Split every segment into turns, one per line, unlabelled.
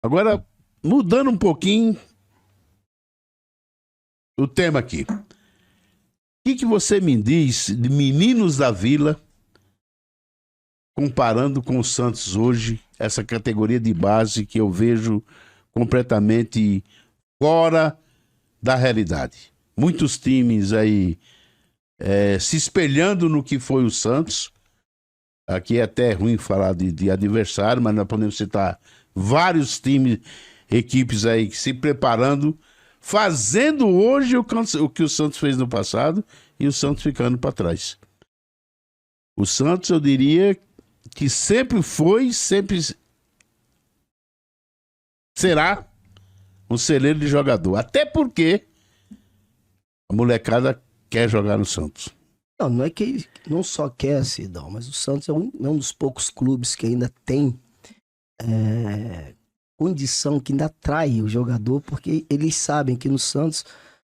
Agora, mudando um pouquinho o tema aqui. O que você me diz de Meninos da Vila, comparando com o Santos hoje, essa categoria de base que eu vejo completamente fora da realidade? Muitos times aí se espelhando no que foi o Santos. Aqui é até ruim falar de adversário, mas nós podemos citar vários times, equipes aí se preparando, fazendo hoje o que o Santos fez no passado e o Santos ficando para trás. O Santos, eu diria que sempre foi, sempre será um celeiro de jogador. Até porque a molecada quer jogar no Santos.
Não é que não só quer, Sidão, mas o Santos é um dos poucos clubes que ainda tem condição, que ainda atrai o jogador, porque eles sabem que no Santos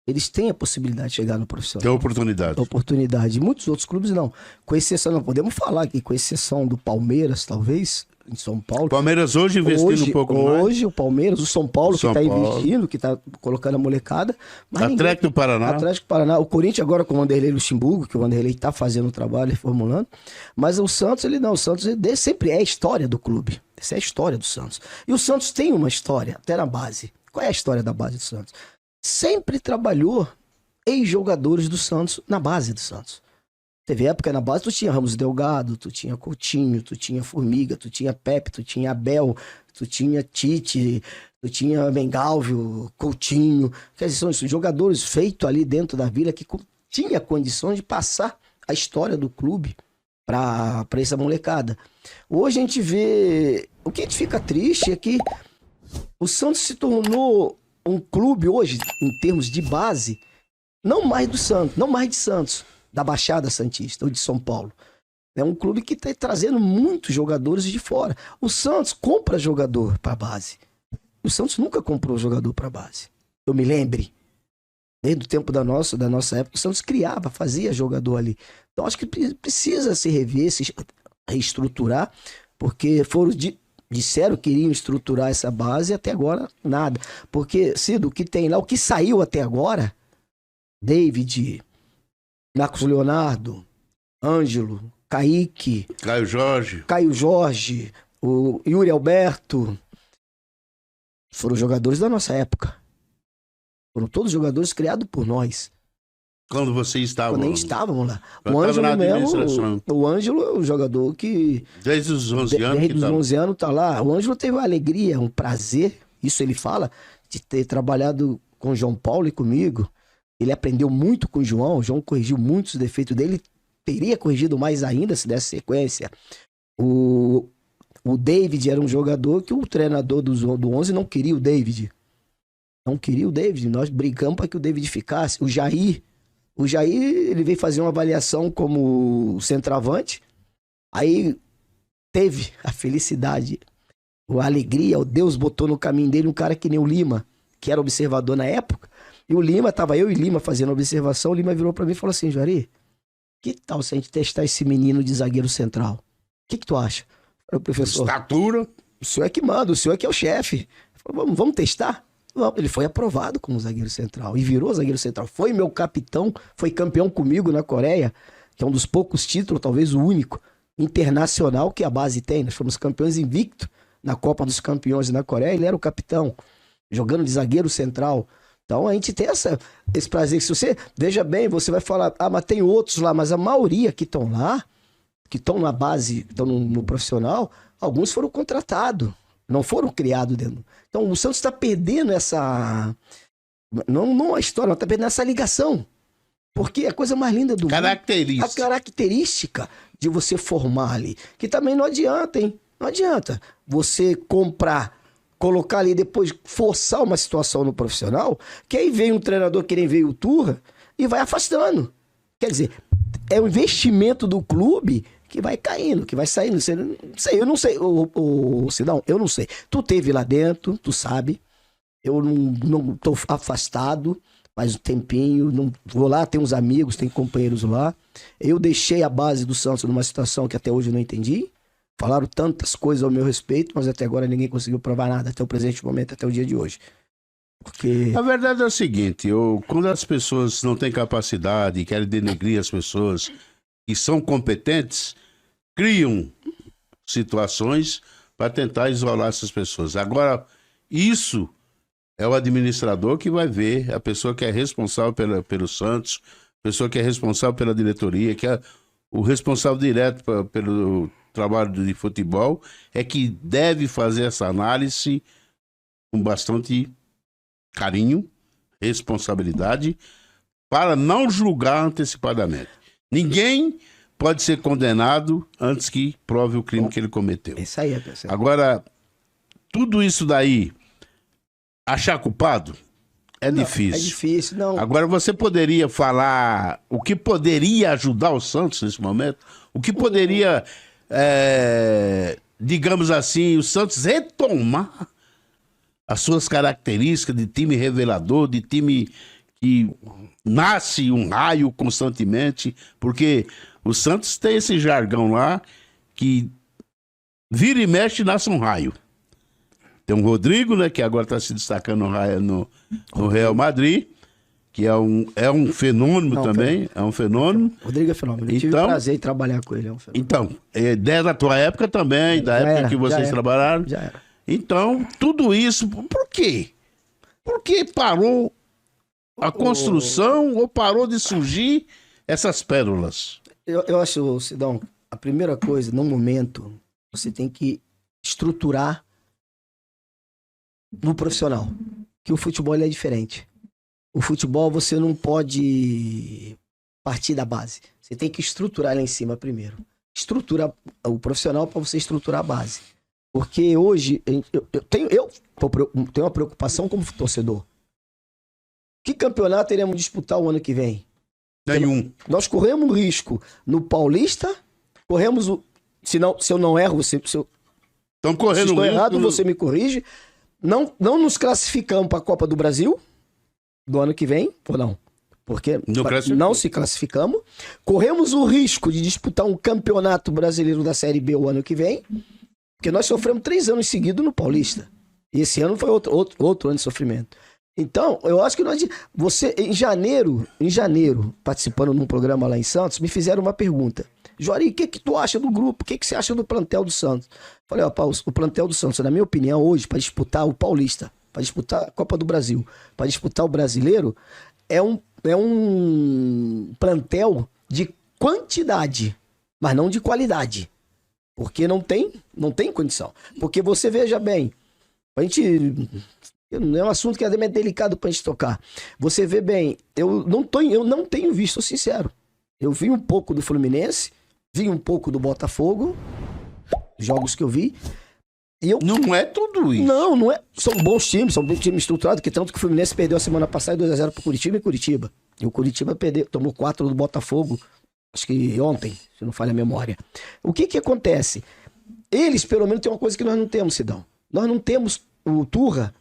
eles têm a possibilidade de chegar no profissional.
Tem oportunidade.
Oportunidade. Muitos outros clubes não. Com exceção, não podemos falar aqui, com exceção do Palmeiras, talvez, em São Paulo.
Palmeiras hoje investindo um pouco mais.
Hoje o Palmeiras, o São Paulo que está investindo, que está colocando a molecada.
Atlético do Paraná.
Atlético do Paraná. O Corinthians agora com o Vanderlei Luxemburgo, que o Vanderlei está fazendo o trabalho, reformulando. Mas o Santos, o Santos sempre é a história do clube. Essa é a história do Santos. E o Santos tem uma história, até na base. Qual é a história da base do Santos? Sempre trabalhou ex-jogadores do Santos na base do Santos. Teve época na base, tu tinha Ramos Delgado, tu tinha Coutinho, tu tinha Formiga, tu tinha Pepe, tu tinha Abel, tu tinha Tite, tu tinha Mengalvio, Coutinho. Quer dizer, são esses jogadores feitos ali dentro da Vila que tinha condições de passar a história do clube para essa molecada. Hoje a gente vê... O que a gente fica triste é que o Santos se tornou um clube hoje, em termos de base, não mais do Santos, não mais de Santos, da Baixada Santista ou de São Paulo. É um clube que está trazendo muitos jogadores de fora. O Santos compra jogador para base. O Santos nunca comprou jogador para base. Eu me lembre. Desde o tempo da nossa época, o Santos criava, fazia jogador ali. Então acho que precisa se rever, se reestruturar, porque disseram que iriam estruturar essa base e até agora nada. Porque, Cido, o que tem lá, o que saiu até agora, David, Marcos Leonardo, Ângelo, Kaique, Caio Jorge, o Yuri Alberto, foram jogadores da nossa época. Foram todos jogadores criados por nós.
Quando vocês estavam
lá. Quando estávamos lá. O Ângelo mesmo, o Ângelo é um jogador que...
Desde os 11 anos
Desde os 11 anos tá lá. O Ângelo teve uma alegria, um prazer, isso ele fala, de ter trabalhado com o João Paulo e comigo. Ele aprendeu muito com o João corrigiu muitos defeitos dele, teria corrigido mais ainda se desse sequência. O David era um jogador que o treinador do 11 não queria o David. Não queria o David, nós brigamos para que o David ficasse. O Jair, ele veio fazer uma avaliação como centroavante, aí teve a felicidade, a alegria, o Deus botou no caminho dele um cara que nem o Lima, que era observador na época, e o Lima, tava eu e Lima fazendo observação, o Lima virou para mim e falou assim: Juari, que tal se a gente testar esse menino de zagueiro central? O que tu acha? Eu falei, professor,
estatura.
O senhor é que manda, o senhor é que é o chefe. Vamos testar? Ele foi aprovado como zagueiro central e virou zagueiro central. Foi meu capitão, foi campeão comigo na Coreia, que é um dos poucos títulos, talvez o único, internacional que a base tem. Nós fomos campeões invicto na Copa dos Campeões na Coreia, ele era o capitão, jogando de zagueiro central. Então a gente tem esse prazer. Se você, veja bem, você vai falar, mas tem outros lá, mas a maioria que estão lá, que estão na base, estão no profissional, alguns foram contratados. Não foram criados dentro. Então o Santos está perdendo essa... Não a história, mas está perdendo essa ligação. Porque é a coisa mais linda do mundo. A característica de você formar ali. Que também não adianta, hein? Não adianta você comprar, colocar ali e depois forçar uma situação no profissional, que aí vem um treinador que nem veio o Turra e vai afastando. Quer dizer, é um investimento do clube que vai caindo, que vai saindo. Eu não sei, Sidão, eu não sei. Tu teve lá dentro, tu sabe. Eu não tô afastado, faz um tempinho. Não, vou lá, tem uns amigos, tem companheiros lá. Eu deixei a base do Santos numa situação que até hoje eu não entendi. Falaram tantas coisas ao meu respeito, mas até agora ninguém conseguiu provar nada, até o presente momento, até o dia de hoje. Porque...
A verdade é o seguinte, quando as pessoas não têm capacidade e querem denegrir as pessoas que são competentes, criam situações para tentar isolar essas pessoas. Agora, isso é o administrador que vai ver, a pessoa que é responsável pelo Santos, a pessoa que é responsável pela diretoria, que é o responsável direto pelo trabalho de futebol, é que deve fazer essa análise com bastante carinho, responsabilidade, para não julgar antecipadamente. Ninguém pode ser condenado antes que prove o crime que ele cometeu.
Isso aí é pessoal.
Agora, tudo isso daí, achar culpado, é difícil.
É difícil, não.
Agora, você poderia falar o que poderia ajudar o Santos nesse momento? O que poderia, digamos assim, o Santos retomar as suas características de time revelador, de time que nasce um raio constantemente, porque o Santos tem esse jargão lá que vira e mexe nasce um raio. Tem um Rodrigo, né, que agora está se destacando no Real Madrid, que é um fenômeno também, é um fenômeno.
Rodrigo é fenômeno. Eu tive o prazer de trabalhar com ele, é um fenômeno.
Então, desde a tua época também, da época que vocês trabalharam.
Já era.
Então, tudo isso, por quê? Por que parou a construção ou parou de surgir essas pérolas?
Eu acho, Sidão, a primeira coisa, no momento, você tem que estruturar no profissional, que o futebol é diferente. O futebol você não pode partir da base. Você tem que estruturar lá em cima primeiro. Estruturar o profissional para você estruturar a base. Porque hoje eu tenho uma preocupação como torcedor. Que campeonato iremos disputar o ano que vem?
Nenhum.
Nós corremos risco no Paulista, corremos o... Se eu não erro, se eu estou errado, você me corrige. Não nos classificamos para a Copa do Brasil do ano que vem, ou não? Porque não se classificamos. Corremos o risco de disputar um campeonato brasileiro da Série B o ano que vem, porque nós sofremos 3 anos seguidos no Paulista. E esse ano foi outro ano de sofrimento. Então, eu acho que você, em janeiro, participando num programa lá em Santos, me fizeram uma pergunta. Jori, o que tu acha do grupo? O que você acha do plantel do Santos? Falei, o plantel do Santos, na minha opinião, hoje, para disputar o Paulista, para disputar a Copa do Brasil, para disputar o Brasileiro, é um plantel de quantidade, mas não de qualidade. Porque não tem condição. Porque você veja bem, a gente... É um assunto que é delicado pra gente tocar. Você vê bem, eu não tenho visto, sou sincero. Eu vi um pouco do Fluminense, vi um pouco do Botafogo, jogos que eu vi. E
não é tudo isso.
Não é. São bons times, são bons times estruturados, que tanto que o Fluminense perdeu a semana passada 2-0 pro Curitiba e Curitiba. E o Curitiba tomou 4 do Botafogo, acho que ontem, se não falha a memória. O que acontece? Eles, pelo menos, têm uma coisa que nós não temos, Sidão. Nós não temos o Turra.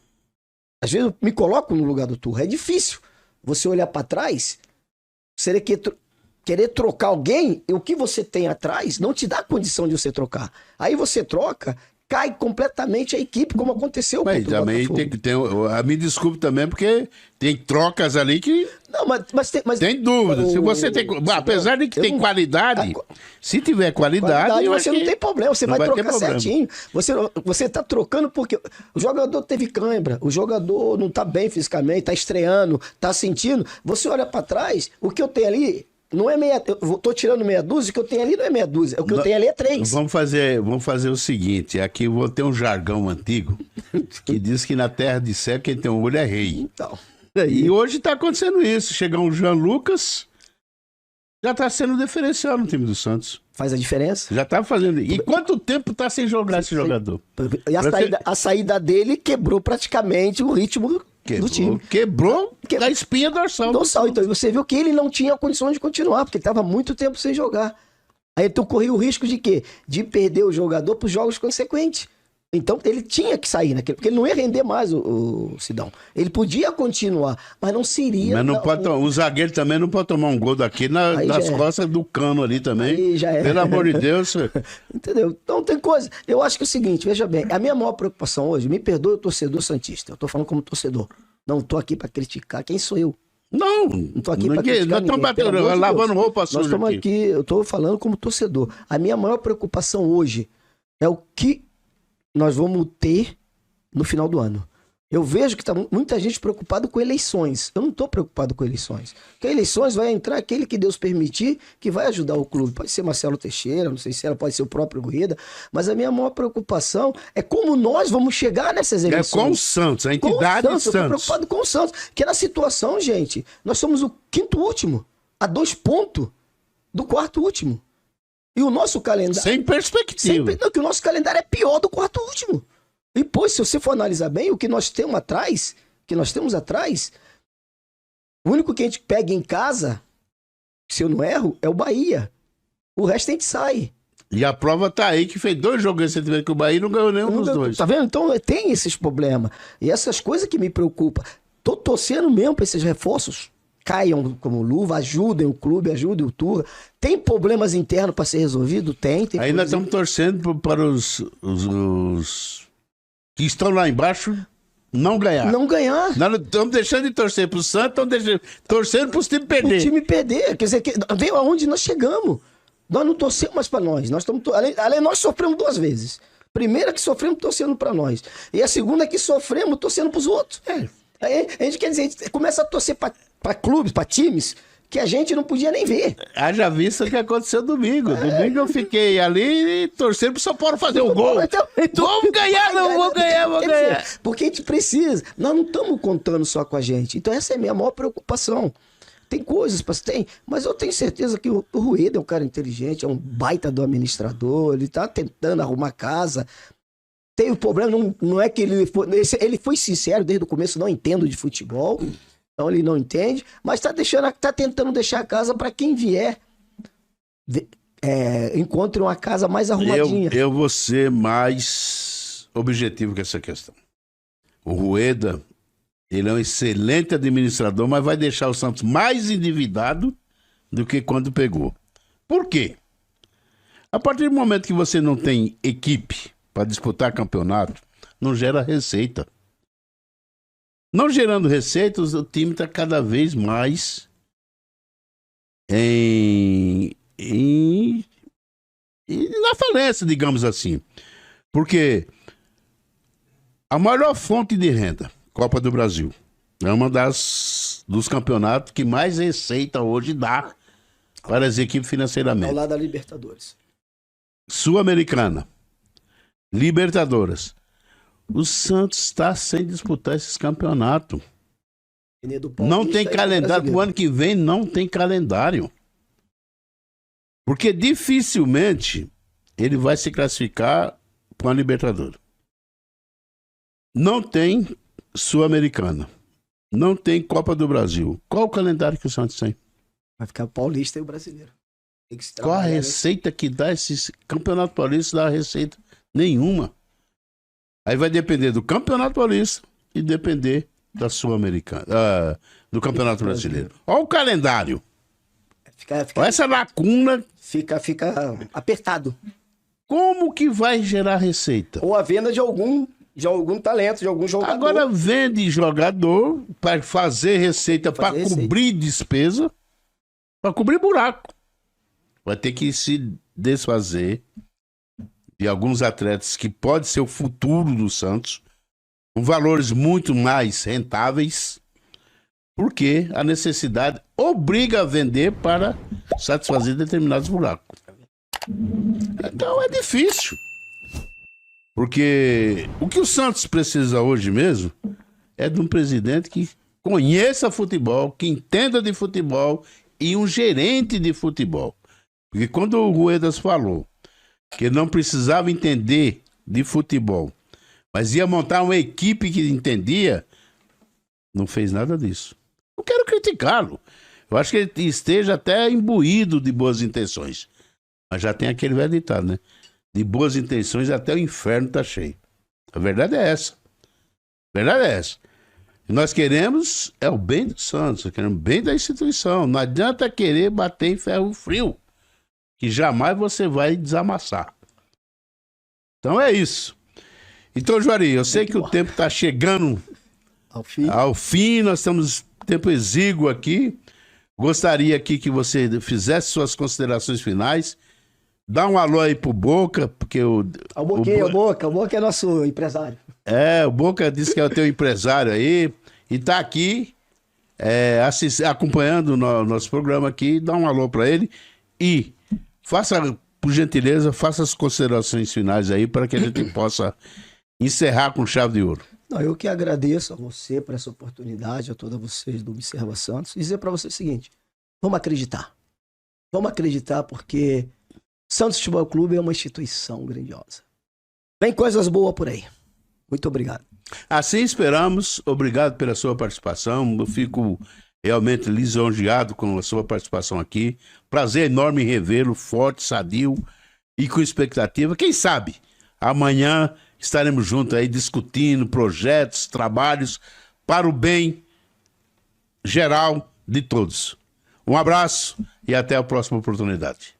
Às vezes eu me coloco no lugar do Turra. É difícil você olhar para trás, você querer trocar alguém, e o que você tem atrás não te dá condição de você trocar. Aí você troca, cai completamente a equipe, como aconteceu com o
também tem que ter. Me desculpe também, porque tem trocas ali que.
Não, mas
tem dúvida. Se você tem. Apesar de que tem qualidade, se tiver qualidade
você não tem problema, você vai trocar certinho. Você tá trocando porque o jogador teve cãibra, o jogador não tá bem fisicamente, tá estreando, tá sentindo. Você olha para trás, o que eu tenho ali. Não é eu tô tirando meia dúzia, o que eu tenho ali não é meia dúzia. O que eu tenho ali é 3.
Vamos fazer o seguinte: aqui eu vou ter um jargão antigo que diz que na terra de céu quem tem um olho é rei.
Então,
e hoje tá acontecendo isso. Chega um Jean Lucas, já tá sendo diferencial no time do Santos.
Faz a diferença?
Já tá fazendo. E quanto tempo tá sem jogar esse jogador?
E a saída dele quebrou praticamente o ritmo do time.
Quebrou da espinha dorsal.
Então você viu que ele não tinha condições de continuar, porque ele estava muito tempo sem jogar. Aí tu corria o risco de quê? De perder o jogador para os jogos consequentes. Então ele tinha que sair naquele, porque ele não ia render mais o Sidão. Ele podia continuar, mas não seria.
Mas não pode, o zagueiro também não pode tomar um gol daqui nas costas do Cano ali também.
Aí já é.
Pelo amor de Deus.
Entendeu? Então tem coisa. Eu acho que é o seguinte, veja bem, a minha maior preocupação hoje, me perdoe o torcedor santista, eu tô falando como torcedor. Não tô aqui para criticar. Quem sou eu?
Não
tô aqui para criticar.
Nós estamos batendo, lavando roupa suja.
Nós estamos aqui, eu tô falando como torcedor. A minha maior preocupação hoje é o que nós vamos ter no final do ano. Eu vejo que tá muita gente preocupada com eleições. Eu não estou preocupado com eleições. Porque eleições vai entrar aquele que Deus permitir que vai ajudar o clube. Pode ser Marcelo Teixeira, não sei se ela pode ser o próprio Rueda, mas a minha maior preocupação é como nós vamos chegar nessas eleições.
É com o Santos, a entidade Santos.
Eu estou preocupado com o Santos. Que na situação, gente, nós somos o 5º último, a 2 pontos do 4º último. E o nosso calendário...
Sem perspectiva.
Não, que o nosso calendário é pior do 4º último. E, pois, se você for analisar bem, o que nós temos atrás, o único que a gente pega em casa, se eu não erro, é o Bahia. O resto a gente sai.
E a prova tá aí, que fez 2 jogos recentemente que o Bahia não ganhou nenhum dos 2.
Tá vendo? Então tem esses problemas. E essas coisas que me preocupam. Tô torcendo mesmo para esses reforços caiam como luva, ajudem o clube, ajudem o Turra. Tem problemas internos para ser resolvido? Tem.
Aí nós estamos torcendo para os que estão lá embaixo não ganhar.
Não ganhar.
Nós estamos deixando de torcer para o Santos, estamos torcendo para os times perder.
O time perder. Quer dizer, vem aonde nós chegamos. Nós não torcemos mais para nós. Nós estamos, além, nós sofremos 2 vezes. Primeira que sofremos torcendo para nós. E a segunda que sofremos torcendo para os outros. Aí, a gente quer dizer, a gente começa a torcer para clubes, para times, que a gente não podia nem ver.
Haja vista o que aconteceu domingo. Domingo eu fiquei ali torcendo pro São Paulo fazer o gol. Vamos ganhar, vamos ganhar.
Dizer, porque a gente precisa. Nós não estamos contando só com a gente. Então essa é a minha maior preocupação. Tem coisas, mas eu tenho certeza que o Rueda é um cara inteligente, é um baita do administrador, ele tá tentando arrumar casa. Tem o problema, não é que ele foi sincero desde o começo, não entendo de futebol. Então ele não entende, mas tá tentando deixar a casa para quem vier. Encontre uma casa mais arrumadinha.
Eu vou ser mais objetivo com essa questão. O Rueda, ele é um excelente administrador, mas vai deixar o Santos mais endividado do que quando pegou. Por quê? A partir do momento que você não tem equipe para disputar campeonato, não gera receita. Não gerando receitas, o time está cada vez mais na falência, digamos assim. Porque a maior fonte de renda, Copa do Brasil, é uma dos campeonatos que mais receita hoje dá para as equipes financeiramente.
Ao lado da Libertadores.
Sul-Americana, Libertadores. O Santos está sem disputar esses campeonatos. Não tem calendário. O ano que vem não tem calendário. Porque dificilmente ele vai se classificar para a Libertadores. Não tem Sul-Americana. Não tem Copa do Brasil. Qual o calendário que o Santos tem?
Vai ficar o Paulista e o Brasileiro.
Qual a receita que dá esse Campeonato Paulista? Dá receita nenhuma. Aí vai depender do Campeonato Paulista e depender da Sul-Americana, do Campeonato Brasileiro. Olha o calendário. Olha essa lacuna.
Fica apertado.
Como que vai gerar receita?
Ou a venda de algum talento, de algum jogador.
Agora vende jogador para fazer receita, para cobrir despesa, para cobrir buraco. Vai ter que se desfazer de alguns atletas que pode ser o futuro do Santos, com valores muito mais rentáveis, porque a necessidade obriga a vender para satisfazer determinados buracos. Então é difícil. Porque o que o Santos precisa hoje mesmo é de um presidente que conheça futebol, que entenda de futebol e um gerente de futebol. Porque quando o Ruedas falou que ele não precisava entender de futebol, mas ia montar uma equipe que entendia, não fez nada disso. Não quero criticá-lo. Eu acho que ele esteja até imbuído de boas intenções. Mas já tem aquele velho ditado, né? De boas intenções até o inferno tá cheio. A verdade é essa. A verdade é essa. Nós queremos é o bem do Santos, queremos o bem da instituição. Não adianta querer bater em ferro frio, que jamais você vai desamassar. Então é isso. Então, Juari, eu sei que o tempo está chegando ao fim, nós estamos tempo exíguo aqui. Gostaria aqui que você fizesse suas considerações finais. Dá um alô aí pro Boca, porque o
Boca é nosso empresário.
O Boca disse que é o teu empresário aí e tá aqui acompanhando o nosso programa aqui. Dá um alô para ele e faça, por gentileza, faça as considerações finais aí para que a gente possa encerrar com chave de ouro.
Não, eu que agradeço a você por essa oportunidade, a todos vocês do Observa Santos, e dizer para vocês o seguinte: vamos acreditar. Vamos acreditar porque Santos Futebol Clube é uma instituição grandiosa. Vem coisas boas por aí. Muito obrigado.
Assim esperamos. Obrigado pela sua participação. Eu fico realmente lisonjeado com a sua participação aqui. Prazer enorme em revê-lo, forte, sadio e com expectativa. Quem sabe amanhã estaremos juntos aí discutindo projetos, trabalhos para o bem geral de todos. Um abraço e até a próxima oportunidade.